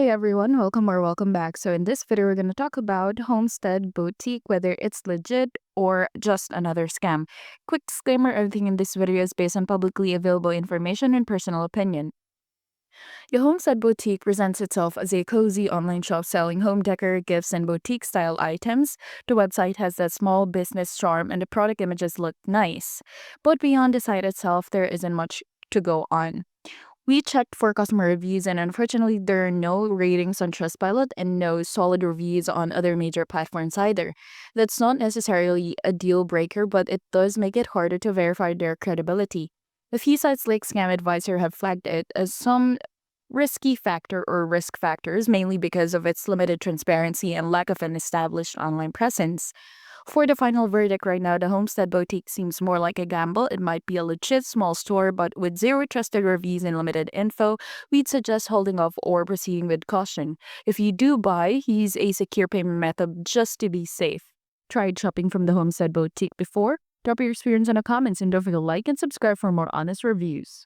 Hey everyone, welcome back. So in this video, we're going to talk about Homestead Boutique, whether it's legit or just another scam. Quick disclaimer, everything in this video is based on publicly available information and personal opinion. The Homestead Boutique presents itself as a cozy online shop selling home decor, gifts, and boutique-style items. The website has that small business charm and the product images look nice. But beyond the site itself, there isn't much to go on. We checked for customer reviews, and unfortunately, there are no ratings on Trustpilot and no solid reviews on other major platforms either. That's not necessarily a deal breaker, but it does make it harder to verify their credibility. A few sites like Scam Advisor have flagged it as some risky factor or risk factors, mainly because of its limited transparency and lack of an established online presence. For the final verdict right now, the Homestead Boutique seems more like a gamble. It might be a legit small store, but with zero trusted reviews and limited info, we'd suggest holding off or proceeding with caution. If you do buy, use a secure payment method just to be safe. Tried shopping from the Homestead Boutique before? Drop your experience in the comments and don't forget to like and subscribe for more honest reviews.